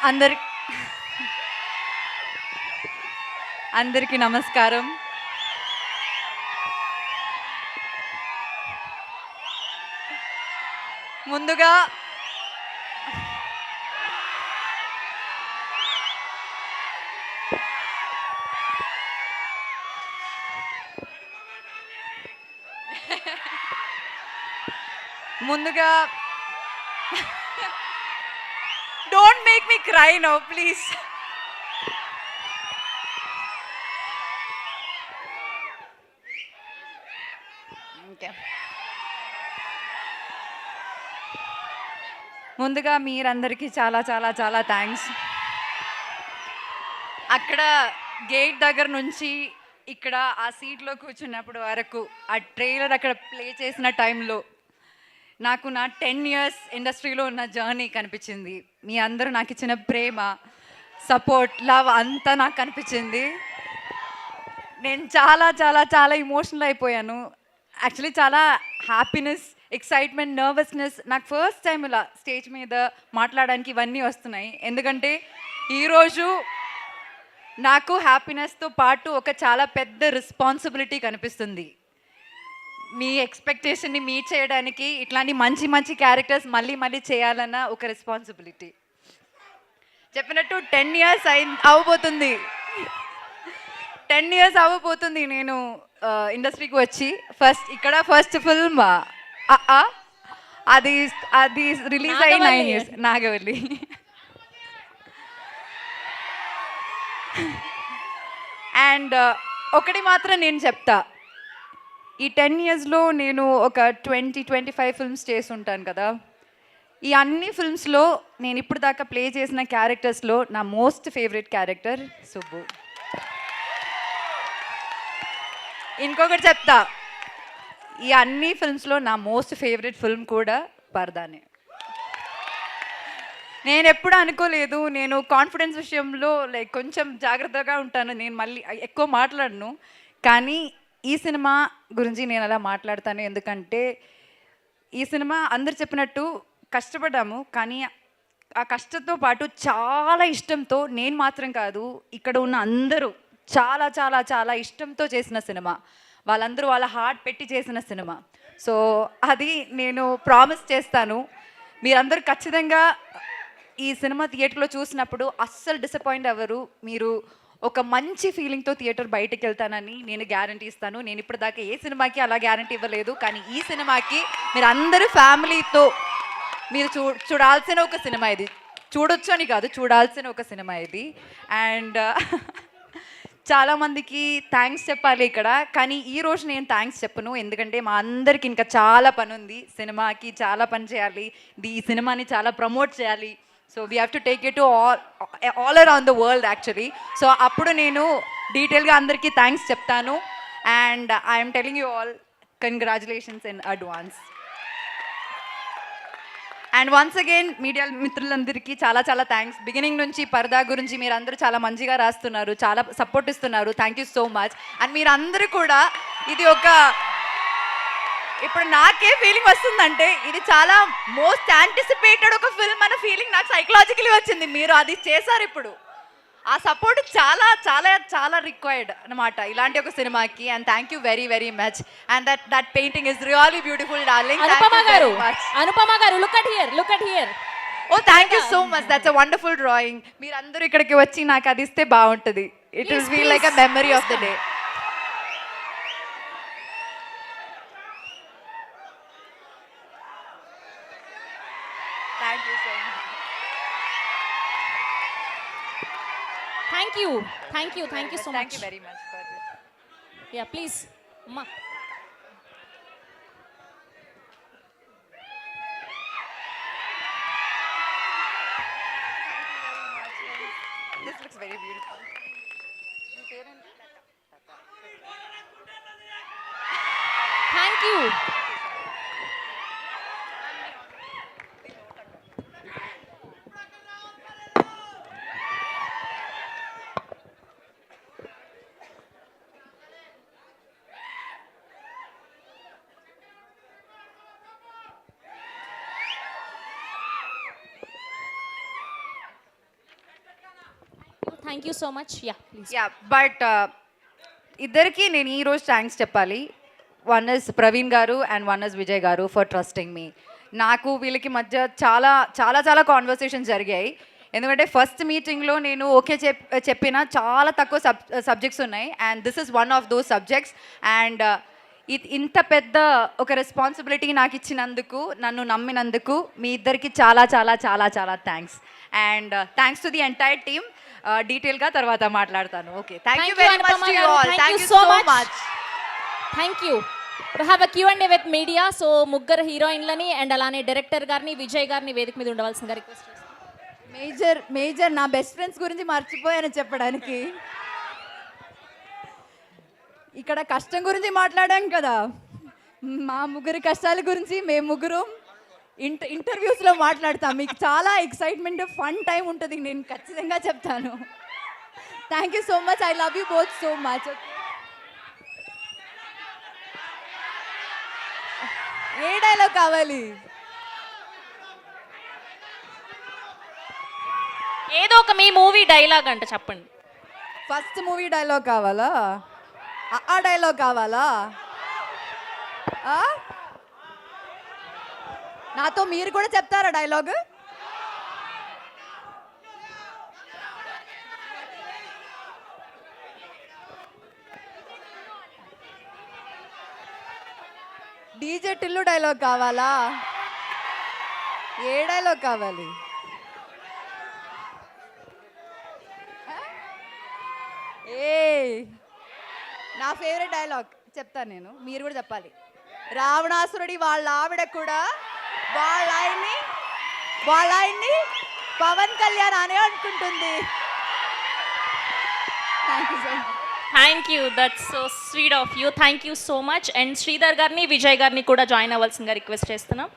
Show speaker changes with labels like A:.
A: అందరి అందరికీ నమస్కారం. ముందుగా ముందుగా don't make me cry no please. Okay, ముందుగా మీరందరికీ చాలా చాలా చాలా థ్యాంక్స్. అక్కడ గేట్ దగ్గర నుంచి ఇక్కడ ఆ సీట్లో కూర్చున్నప్పుడు వరకు ఆ ట్రైలర్ అక్కడ ప్లే చేసిన టైంలో నాకు నా 10 years ఇండస్ట్రీలో ఉన్న జర్నీ కనిపించింది. మీ అందరూ నాకు ఇచ్చిన ప్రేమ, సపోర్ట్, లవ్ అంతా నాకు కనిపించింది. నేను చాలా చాలా చాలా ఇమోషనల్ అయిపోయాను. యాక్చువల్లీ చాలా హ్యాపీనెస్, ఎక్సైట్మెంట్, నర్వస్నెస్. నాకు ఫస్ట్ టైం ఇలా స్టేజ్ మీద మాట్లాడడానికి ఇవన్నీ వస్తున్నాయి. ఎందుకంటే ఈరోజు నాకు హ్యాపీనెస్తో పాటు ఒక చాలా పెద్ద రెస్పాన్సిబిలిటీ కనిపిస్తుంది. మీ ఎక్స్పెక్టేషన్ని మీట్ చేయడానికి ఇట్లాంటి మంచి మంచి క్యారెక్టర్స్ మళ్ళీ మళ్ళీ చేయాలన్న ఒక రెస్పాన్సిబిలిటీ. చెప్పినట్టు 10 years అవ్వబోతుంది. 10 years అవ్వబోతుంది నేను ఇండస్ట్రీకి వచ్చి. ఫస్ట్ ఫిల్మ్ అది అది రిలీజ్ అయ్యి 9 years. నాగవల్లి. అండ్ ఒకటి మాత్రం నేను చెప్తా, ఈ 10 yearsలో నేను ఒక 20-25 ఫిల్మ్స్ చేసి ఉంటాను కదా. ఈ అన్ని ఫిల్మ్స్లో నేను ఇప్పుడు దాకా ప్లే చేసిన క్యారెక్టర్స్లో నా మోస్ట్ ఫేవరెట్ క్యారెక్టర్ సుబ్బు. ఇంకొకటి చెప్తా, ఈ అన్ని ఫిల్మ్స్లో నా మోస్ట్ ఫేవరెట్ ఫిల్మ్ కూడా పరదానే. నేను ఎప్పుడు అనుకోలేదు, నేను కాన్ఫిడెన్స్ విషయంలో లైక్ కొంచెం జాగ్రత్తగా ఉంటాను, నేను మళ్ళీ ఎక్కువ మాట్లాడను. కానీ ఈ సినిమా గురించి నేను అలా మాట్లాడతాను. ఎందుకంటే ఈ సినిమా అందరు చెప్పినట్టు కష్టపడ్డాము, కానీ ఆ కష్టంతో పాటు చాలా ఇష్టంతో, నేను మాత్రం కాదు ఇక్కడ ఉన్న అందరూ చాలా చాలా చాలా ఇష్టంతో చేసిన సినిమా. వాళ్ళందరూ వాళ్ళ హార్ట్ పెట్టి చేసిన సినిమా. సో అది నేను ప్రామిస్ చేస్తాను, మీరందరూ ఖచ్చితంగా ఈ సినిమా థియేటర్లో చూసినప్పుడు అస్సలు డిసప్పాయింట్ అవ్వరు. మీరు ఒక మంచి ఫీలింగ్తో థియేటర్ బయటకు వెళ్తానని నేను గ్యారంటీ ఇస్తాను. నేను ఇప్పటిదాకా ఏ సినిమాకి అలా గ్యారంటీ ఇవ్వలేదు, కానీ ఈ సినిమాకి మీరు అందరూ ఫ్యామిలీతో మీరు చూడాల్సిన ఒక సినిమా ఇది. చూడొచ్చు అని కాదు, చూడాల్సిన ఒక సినిమా ఇది. అండ్ చాలామందికి థ్యాంక్స్ చెప్పాలి ఇక్కడ, కానీ ఈరోజు నేను థ్యాంక్స్ చెప్పను. ఎందుకంటే మా అందరికి ఇంకా చాలా పని ఉంది. సినిమాకి చాలా పని చేయాలి, ఈ సినిమాని చాలా ప్రమోట్ చేయాలి. So we have to take it to all around the world actually. So అప్పుడు నేను డీటెయిల్గా అందరికీ థ్యాంక్స్ చెప్తాను. And I'm telling you all congratulations in advance. And once again media మిత్రులందరికీ చాలా చాలా థ్యాంక్స్. బిగినింగ్ నుంచి పరదా గురించి మీరు అందరూ చాలా మంచిగా రాస్తున్నారు, చాలా సపోర్ట్ ఇస్తున్నారు. Thank you so much. And మీరందరూ కూడా ఇది ఒక, ఇప్పుడు నాకే ఫీలింగ్ వస్తుందంటే ఇది చాలా మోస్ట్ యాంటిసిపేటెడ్ ఒక ఫిల్మ్ అన్న ఫీలింగ్ నాకు సైకలాజికలీ వచ్చింది. మీరు అది చేశారు. ఇప్పుడు ఆ సపోర్ట్ చాలా చాలా చాలా రిక్వైర్డ్ అనమాట ఇలాంటి ఒక సినిమాకి. And thank you very very much. And that painting is really beautiful darling.
B: Anupama garu look at here.
A: Oh thank you so much, that's a wonderful drawing. మీరందరూ ఇక్కడికి వచ్చి నాకు అది ఇస్తే బాగుంటుంది. It will be like a memory of the day. Thank you so much.
B: Thank you so much.
A: Thank you very much for this.
B: Yeah, please. Ma.
A: This looks very beautiful.
B: Thank you. Thank you so much yeah please
A: yeah but ఇద్దరికి నేను ఈరోజు thanks చెప్పాలి. One is Praveen గారు and one is Vijay గారు for trusting me. నాకు వీళ్ళకి మధ్య చాలా చాలా చాలా కాన్వర్సేషన్స్ జరిగాయి. ఎందుకంటే ఫస్ట్ మీటింగ్లో నేను ఓకే చెప్పిన చాలా తక్కువ సబ్జెక్ట్స్ ఉన్నాయి and this is one of those subjects. And ఇంత పెద్ద ఒక రెస్పాన్సిబిలిటీ నాకు ఇచ్చినందుకు, నన్ను నమ్మినందుకు మీ ఇద్దరికి చాలా చాలా చాలా చాలా thanks. And thanks to the entire team. డీటెయిల్గా తర్వాత మాట్లాడతాను. Okay, thank you very much to you all. Thank you so much.
B: Thank you. Have a Q&A with media. So ముగ్గురు హీరోయిన్లని అండ్ అలానే డైరెక్టర్ గారిని విజయ్ గారిని వేదిక మీద ఉండవలసిందిగా రిక్వెస్ట్ చేస్తాను.
C: మేజర్ నా బెస్ట్ ఫ్రెండ్స్ గురించి మర్చిపోయాను చెప్పడానికి. ఇక్కడ కష్టం గురించి మాట్లాడాం కదా, మా ముగ్గురి కష్టాల గురించి మేము ముగ్గురు ఇంటర్వ్యూస్లో మాట్లాడతాం. మీకు చాలా ఎక్సైట్మెంట్ ఫన్ టైం ఉంటుంది, నేను ఖచ్చితంగా చెప్తాను. Thank you so much. I love you both so much. A dialogue కావాలి?
B: ఏదో ఒక మీ మూవీ డైలాగ్ అంట చెప్పండి.
C: ఫస్ట్ మూవీ డైలాగ్ కావాలా? ఆ డైలాగ్ కావాలా? నాతో మీరు కూడా చెప్తారా డైలాగ్? డీజే టిల్లు డైలాగ్ కావాలా? ఏ డైలాగ్ కావాలి? ఏ నా ఫేవరెట్ డైలాగ్ చెప్తాను నేను, మీరు కూడా చెప్పాలి. రావణాసురుడి వాళ్ళ ఆవిడ కూడా వాళ్ళ ఆయన్ని పవన్ కళ్యాణ్ అనే అనుకుంటుంది. Thank you so much.
B: Thank you, that's so sweet of you. Thank you so much. And Sridhar గారిని విజయ్ గారిని కూడా జాయిన్ అవ్వాల్సిందిగా రిక్వెస్ట్ చేస్తున్నాం.